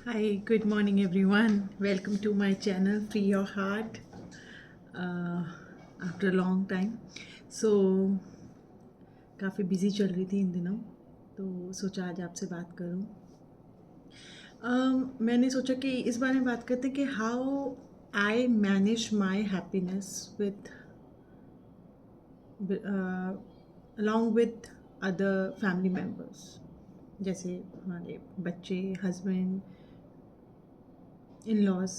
Hi, good morning everyone. Welcome to my channel Free Your Heart after a long time. So काफ़ी busy चल रही थी इन दिनों, तो सोचा आज आपसे बात करूं। मैंने सोचा कि इस बारे में बात करते हैं कि how I manage my happiness with along with other family members, जैसे हमारे बच्चे, हस्बैंड, इन लॉज,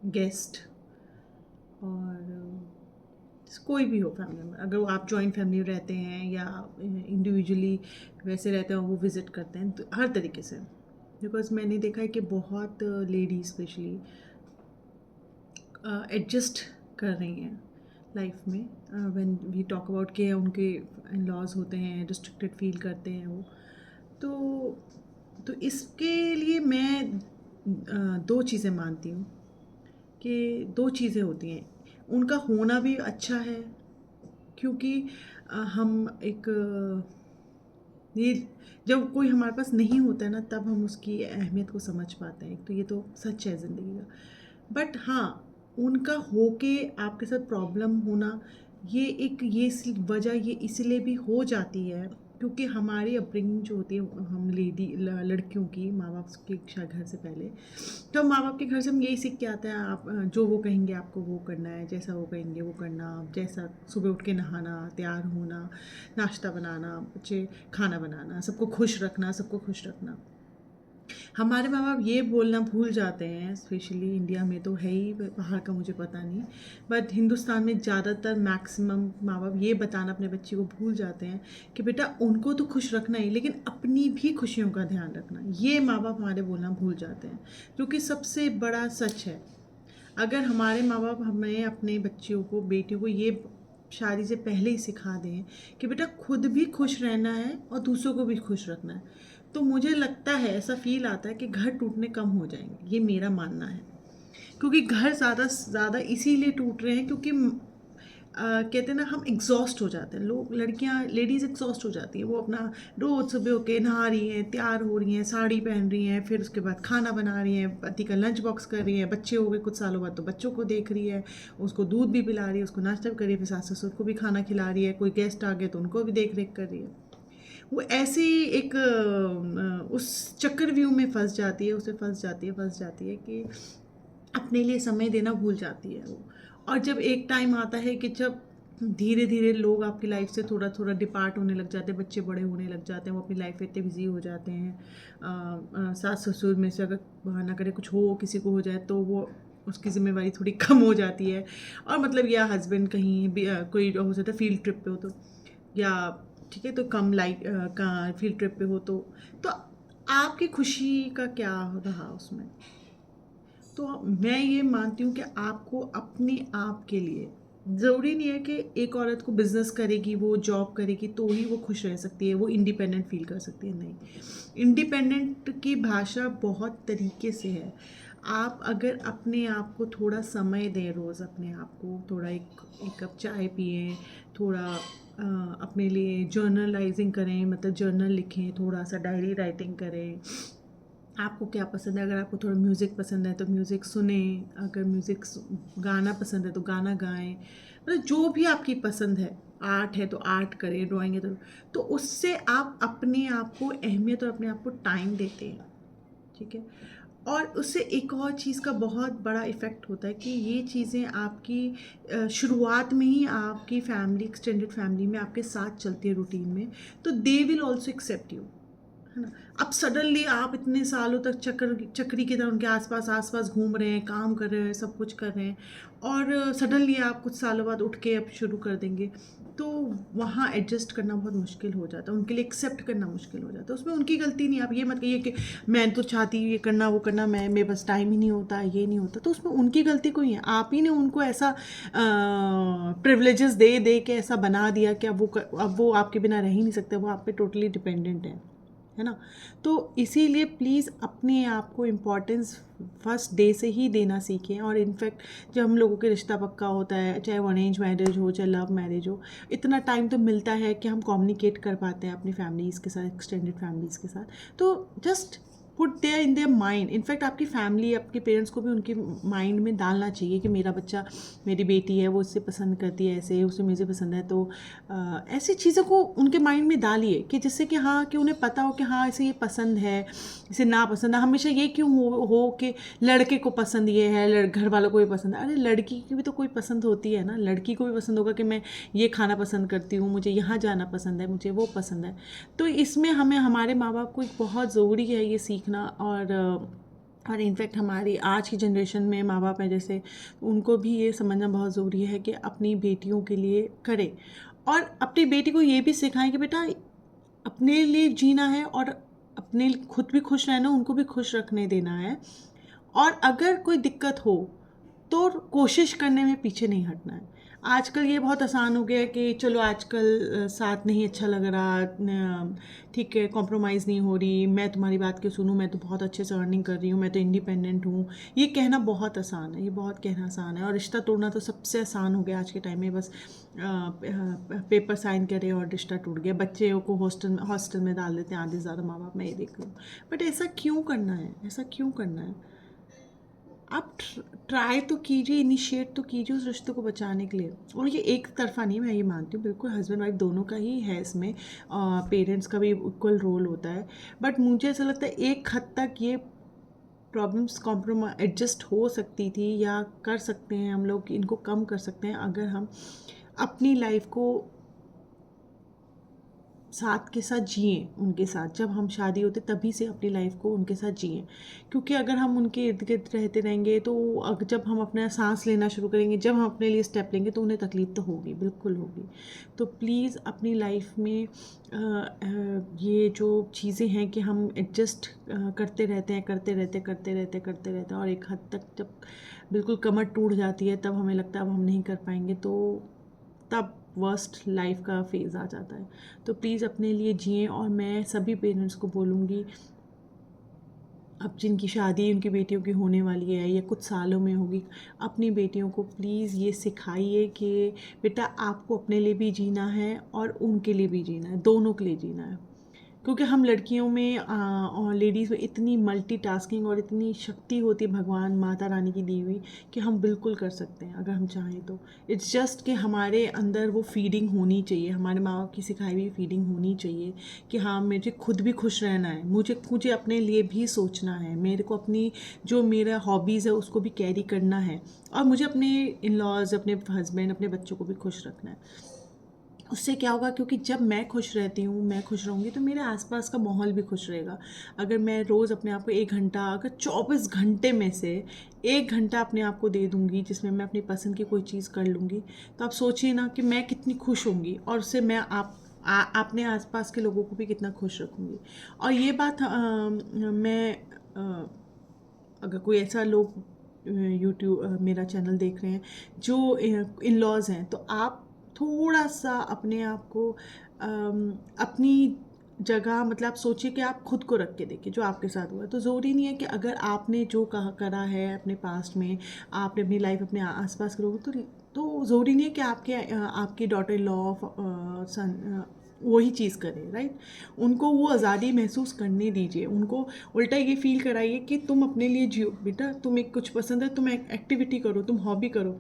गेस्ट और कोई भी हो फैमिली मेम्बर। अगर वो आप जॉइंट फैमिली में रहते हैं या इंडिविजुअली वैसे रहते हैं, वो विज़िट करते हैं, तो हर तरीके से। बिकॉज मैंने देखा है कि बहुत लेडीज स्पेशली एडजस्ट कर रही हैं लाइफ में। व्हेन वी टॉक अबाउट के उनके इन लॉज होते हैं, रिस्ट्रिक्टेड फील करते हैं वो। तो इसके लिए मैं दो चीज़ें मानती हूँ कि दो चीज़ें होती हैं। उनका होना भी अच्छा है, क्योंकि हम एक ये जब कोई हमारे पास नहीं होता है ना, तब हम उसकी अहमियत को समझ पाते हैं। तो ये तो सच है ज़िंदगी का। बट हाँ, उनका होके आपके साथ प्रॉब्लम होना, ये एक वजह ये इसलिए भी हो जाती है क्योंकि हमारी अपब्रिंगिंग जो होती है, हम लड़कियों की माँ बाप के घर से पहले, तो माँ बाप के घर से हम यही सीख के आते हैं, आप जो वो कहेंगे आपको वो करना है, जैसा वो कहेंगे वो करना, जैसा सुबह उठ के नहाना, तैयार होना, नाश्ता बनाना, बच्चे खाना बनाना, सबको खुश रखना, सबको खुश रखना। हमारे माँ बाप ये बोलना भूल जाते हैं, स्पेशली इंडिया में तो है ही, बाहर का मुझे पता नहीं, बट हिंदुस्तान में ज़्यादातर मैक्सिमम माँ बाप ये बताना अपने बच्चे को भूल जाते हैं कि बेटा उनको तो खुश रखना ही, लेकिन अपनी भी खुशियों का ध्यान रखना। ये माँ बाप हमारे बोलना भूल जाते हैं, जो कि सबसे बड़ा सच है। अगर हमारे माँ बाप हमें अपने बच्चियों को, बेटियों को ये शादी से पहले ही सिखा दें कि बेटा खुद भी खुश रहना है और दूसरों को भी खुश रखना है, तो मुझे लगता है, ऐसा फील आता है कि घर टूटने कम हो जाएंगे। ये मेरा मानना है, क्योंकि घर ज़्यादा ज़्यादा इसीलिए टूट रहे हैं क्योंकि कहते हैं ना, हम एग्जॉस्ट हो जाते हैं। लोग, लड़कियां, लेडीज़ एग्जॉस्ट हो जाती हैं। वो अपना रोज़ सुबह होके नहा रही हैं, तैयार हो रही हैं, साड़ी पहन रही हैं, फिर उसके बाद खाना बना रही हैं, पति का लंच बॉक्स कर रही हैं, बच्चे हो गए कुछ सालों बाद तो बच्चों को देख रही है, उसको दूध भी पिला रही है, उसको नाश्ता भी कर रही है, फिर सास ससुर को भी खाना खिला रही है, कोई गेस्ट आ गए तो उनको भी देख रेख कर रही है। वो ऐसे ही एक उस चक्रव्यूह में फंस जाती है, उसे फंस जाती है कि अपने लिए समय देना भूल जाती है वो। और जब एक टाइम आता है कि जब धीरे धीरे लोग आपकी लाइफ से थोड़ा थोड़ा डिपार्ट होने लग जाते हैं, बच्चे बड़े होने लग जाते हैं, वो अपनी लाइफ में इतने बिजी हो जाते हैं, सास ससुर में से अगर बहाना करे कुछ हो, किसी को हो जाए, तो वो उसकी ज़िम्मेवारी थोड़ी कम हो जाती है। और मतलब, या हस्बैंड कहीं भी कोई हो सकता है फील्ड ट्रिप पे हो तो, या ठीक है तो कम लाइट का फील्ड ट्रिप पे हो तो आपकी खुशी का क्या रहा उसमें। तो मैं ये मानती हूँ कि आपको अपने आप के लिए, ज़रूरी नहीं है कि एक औरत को बिज़नेस करेगी, वो जॉब करेगी तो ही वो खुश रह सकती है, वो इंडिपेंडेंट फील कर सकती है। नहीं, इंडिपेंडेंट की भाषा बहुत तरीके से है। आप अगर अपने आप को थोड़ा समय दें, रोज़ अपने आप को थोड़ा एक कप चाय पिए, थोड़ा अपने लिए जर्नलाइजिंग करें, मतलब जर्नल लिखें, थोड़ा सा डायरी राइटिंग करें। आपको क्या पसंद है, अगर आपको थोड़ा म्यूज़िक पसंद है तो म्यूज़िक सुने, अगर गाना पसंद है तो गाना गाएं, मतलब जो भी आपकी पसंद है, आर्ट है तो आर्ट करें, ड्राइंग है तो उससे आप अपने आप को अहमियत और अपने आप को टाइम देते हैं। ठीक है। और उससे एक और चीज़ का बहुत बड़ा इफ़ेक्ट होता है कि ये चीज़ें आपकी शुरुआत में ही आपकी फैमिली, एक्सटेंडेड फैमिली में आपके साथ चलती है रूटीन में, तो they will also accept you, है ना। अब सडनली आप इतने सालों तक चक्री की तरह उनके आसपास घूम रहे हैं, काम कर रहे हैं, सब कुछ कर रहे हैं, और सडनली आप कुछ सालों बाद उठ के अब शुरू कर देंगे, तो वहाँ एडजस्ट करना बहुत मुश्किल हो जाता है, उनके लिए एक्सेप्ट करना मुश्किल हो जाता है। उसमें उनकी गलती नहीं। आप ये मत कहिए कि मैं तो चाहती हूँ ये करना वो करना, मैं मेरे पास टाइम ही नहीं होता, ये नहीं होता, तो उसमें उनकी गलती कोई है। आप ही ने उनको ऐसा प्रिविलेजेस दे दे के ऐसा बना दिया कि अब वो आपके बिना रह ही नहीं सकते, वो आप पे टोटली डिपेंडेंट है ना। तो इसीलिए प्लीज़ अपने आप को इम्पोर्टेंस फर्स्ट डे से ही देना सीखें। और इनफैक्ट जब हम लोगों के रिश्ता पक्का होता है, चाहे वो अरेंज मैरिज हो चाहे लव मैरिज हो, इतना टाइम तो मिलता है कि हम कम्युनिकेट कर पाते हैं अपनी फैमिलीज़ के साथ, एक्सटेंडेड फैमिलीज़ के साथ। तो just put there in their mind. In fact आपकी फैमिली, आपके पेरेंट्स को भी उनके माइंड में डालना चाहिए कि मेरा बच्चा, मेरी बेटी है, वो इससे पसंद करती है, ऐसे उसे मुझे पसंद है। तो ऐसी चीज़ों को उनके माइंड में डालिए कि जिससे कि हाँ, कि उन्हें पता हो कि हाँ इसे ये पसंद है, इसे ना पसंद है। हमेशा ये क्यों हो कि लड़के को पसंद ये है, घर वालों को भी पसंद है। अरे लड़की की भी तो कोई पसंद होती है ना, लड़की को भी पसंद होगा कि मैं ये खाना पसंद करती हूँ, मुझे यहाँ जाना पसंद है, मुझे वो पसंद है। तो इसमें हमें हमारे माँ बाप को एक बहुत ज़रूरी है ये सीखना। और इनफैक्ट हमारी आज की जनरेशन में माँ बाप हैं जैसे, उनको भी ये समझना बहुत ज़रूरी है कि अपनी बेटियों के लिए करें, और अपनी बेटी को ये भी सिखाएं कि बेटा अपने लिए जीना है, और अपने खुद भी खुश रहना, उनको भी खुश रखने देना है। और अगर कोई दिक्कत हो तो कोशिश करने में पीछे नहीं हटना है। आजकल ये बहुत आसान हो गया है कि चलो आजकल साथ नहीं अच्छा लग रहा, ठीक है, कॉम्प्रोमाइज़ नहीं हो रही, मैं तुम्हारी बात क्यों सुनूं, मैं तो बहुत अच्छे से अर्निंग कर रही हूँ, मैं तो इंडिपेंडेंट हूँ। ये कहना बहुत आसान है, ये बहुत कहना आसान है। और रिश्ता तोड़ना तो सबसे आसान हो गया आज के टाइम में, बस पेपर साइन करे और रिश्ता टूट गया। बच्चे को हॉस्टल में डाल देते हैं आधे से ज़्यादा माँ बाप, मैं ये देख लूँ। बट ऐसा क्यों करना है, ऐसा क्यों करना है? आप ट्राई तो कीजिए, इनिशिएट तो कीजिए उस रिश्ते को बचाने के लिए। और ये एक तरफा नहीं, मैं ये मानती हूँ, बिल्कुल हस्बैंड वाइफ दोनों का ही है इसमें, पेरेंट्स का भी इक्वल रोल होता है। बट मुझे ऐसा लगता है एक हद तक ये प्रॉब्लम्स कॉम्प्रोमाइज एडजस्ट हो सकती थी, या कर सकते हैं हम लोग, इनको कम कर सकते हैं अगर हम अपनी लाइफ को साथ के साथ जिएँ उनके साथ। जब हम शादी होते तभी से अपनी लाइफ को उनके साथ जिएँ, क्योंकि अगर हम उनके इर्द गिर्द रहते रहेंगे तो जब हम अपना सांस लेना शुरू करेंगे, जब हम अपने लिए स्टेप लेंगे, तो उन्हें तकलीफ तो होगी, बिल्कुल होगी। तो प्लीज़ अपनी लाइफ में ये जो चीज़ें हैं कि हम एडजस्ट करते रहते हैं, करते रहते हैं, और एक हद तक जब बिल्कुल कमर टूट जाती है, तब हमें लगता है अब हम नहीं कर पाएंगे, तो तब वर्स्ट लाइफ का फेज़ आ जाता है। तो प्लीज़ अपने लिए जिएँ। और मैं सभी पेरेंट्स को बोलूँगी, अब जिनकी शादी उनकी बेटियों की होने वाली है या कुछ सालों में होगी, अपनी बेटियों को प्लीज़ ये सिखाइए कि बेटा आपको अपने लिए भी जीना है और उनके लिए भी जीना है, दोनों के लिए जीना है। क्योंकि हम लड़कियों में और लेडीज़ में इतनी मल्टीटास्किंग और इतनी शक्ति होती है भगवान माता रानी की दी हुई, कि हम बिल्कुल कर सकते हैं अगर हम चाहें तो। इट्स जस्ट कि हमारे अंदर वो फीडिंग होनी चाहिए, हमारे माँ बाप की सिखाई हुई फीडिंग होनी चाहिए कि हाँ मुझे खुद भी खुश रहना है, मुझे अपने लिए भी सोचना है, मेरे को अपनी जो मेरा हॉबीज़ है उसको भी कैरी करना है, और मुझे अपने इन लॉज, अपने हस्बैंड, अपने बच्चों को भी खुश रखना है। उससे क्या होगा, क्योंकि जब मैं खुश रहती हूँ, मैं खुश रहूँगी, तो मेरे आसपास का माहौल भी खुश रहेगा। अगर मैं रोज़ अपने आप को 1 घंटा, अगर 24 घंटे में से 1 घंटा अपने आप को दे दूँगी जिसमें मैं अपनी पसंद की कोई चीज़ कर लूँगी, तो आप सोचिए ना कि मैं कितनी खुश होंगी, और उससे मैं अपने आसपास के लोगों को भी कितना खुश रखूँगी। और ये बात मैं अगर कोई ऐसा लोग यूट्यूब मेरा चैनल देख रहे हैं जो इन लॉज हैं, तो आप थोड़ा सा अपने आप को अपनी जगह, मतलब आप सोचिए कि आप खुद को रख के देखिए जो आपके साथ हुआ है। तो ज़रूरी नहीं है कि अगर आपने जो कहा करा है अपने पास्ट में, आपने अपनी लाइफ अपने आसपास के लोगों, तो ज़रूरी नहीं है कि आपकी डॉटर इन लॉ सन वही चीज़ करें, राइट। उनको वो आज़ादी महसूस करने दीजिए, उनको उल्टा ये फील कराइए कि तुम अपने लिए जियो बेटा, तुम्हें कुछ पसंद है, तुम एक एक्टिविटी करो, तुम हॉबी करो।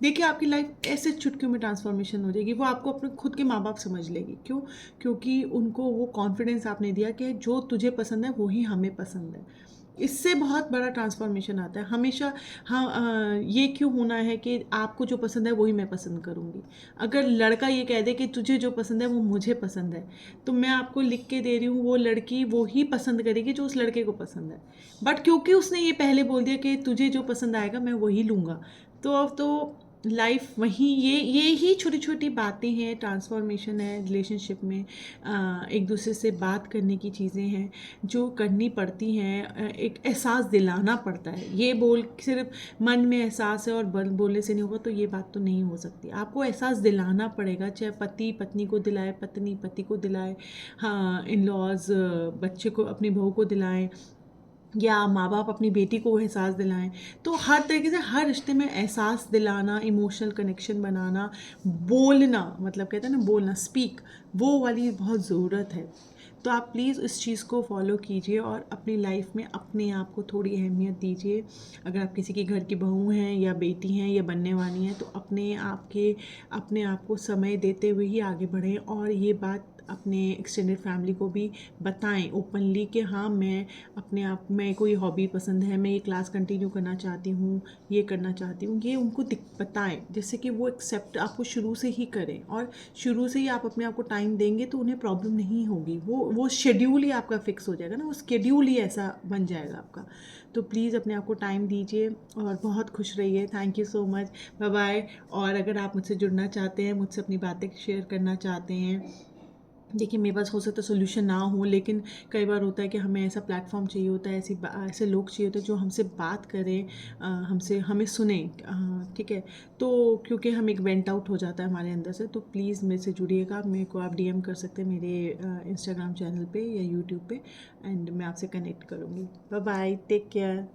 देखिए आपकी लाइफ ऐसे चुटकियों में ट्रांसफॉर्मेशन हो जाएगी। वो आपको अपने खुद के माँ बाप समझ लेगी। क्यों? क्योंकि उनको वो कॉन्फिडेंस आपने दिया कि जो तुझे पसंद है वही हमें पसंद है। इससे बहुत बड़ा ट्रांसफॉर्मेशन आता है। हमेशा हाँ ये क्यों होना है कि आपको जो पसंद है वही मैं पसंद करूँगी। अगर लड़का ये कह दे कि तुझे जो पसंद है वो मुझे पसंद है, तो मैं आपको लिख के दे रही हूँ, वो लड़की वो ही पसंद करेगी जो उस लड़के को पसंद है। बट क्योंकि उसने ये पहले बोल दिया कि तुझे जो पसंद आएगा मैं वही लूँगा, तो अब तो लाइफ वहीं, ये ही छोटी छोटी बातें हैं, ट्रांसफॉर्मेशन है रिलेशनशिप में। एक दूसरे से बात करने की चीज़ें हैं जो करनी पड़ती हैं, एक एहसास दिलाना पड़ता है। ये सिर्फ मन में एहसास है और बोलने से नहीं होगा, तो ये बात तो नहीं हो सकती। आपको एहसास दिलाना पड़ेगा, चाहे पति पत्नी को दिलाए, पत्नी पति को दिलाए, हाँ इन लॉज बच्चे को, अपनी बहू को दिलाएं, या माँ बाप अपनी बेटी को एहसास दिलाएं। तो हर तरीके से हर रिश्ते में एहसास दिलाना, इमोशनल कनेक्शन बनाना, बोलना, मतलब कहते हैं ना बोलना, स्पीक, वो वाली बहुत ज़रूरत है। तो आप प्लीज़ इस चीज़ को फॉलो कीजिए और अपनी लाइफ में अपने आप को थोड़ी अहमियत दीजिए। अगर आप किसी के घर की बहू हैं या बेटी हैं या बनने वाली हैं, तो अपने आप को समय देते हुए ही आगे बढ़ें और ये बात अपने एक्सटेंडेड फैमिली को भी बताएं ओपनली कि हाँ, मैं कोई हॉबी पसंद है, मैं ये क्लास कंटिन्यू करना चाहती हूँ, ये करना चाहती हूँ, ये उनको बताएं, जिससे कि वो एक्सेप्ट आपको शुरू से ही करें। और शुरू से ही आप अपने आप को टाइम देंगे तो उन्हें प्रॉब्लम नहीं होगी। वो शेड्यूल ही आपका फिक्स हो जाएगा ना, वो शेड्यूल ही ऐसा बन जाएगा आपका। तो प्लीज़ अपने आप को टाइम दीजिए और बहुत खुश रहिए। Thank you so much, bye bye. और अगर आप मुझसे जुड़ना चाहते हैं, मुझसे अपनी बातें शेयर करना चाहते हैं, देखिए मेरे पास हो सकता है सोल्यूशन ना हो, लेकिन कई बार होता है कि हमें ऐसा प्लेटफॉर्म चाहिए होता है, ऐसे लोग चाहिए होते हैं जो हमसे बात करें, हमें सुने, ठीक है। तो क्योंकि हम एक वेंट आउट हो जाता है हमारे अंदर से, तो प्लीज़ मेरे से जुड़िएगा। मेरे को आप डीएम कर सकते हैं मेरे इंस्टाग्राम चैनल पे या यूट्यूब पे, एंड मैं आपसे कनेक्ट करूँगी। Bye bye, take care.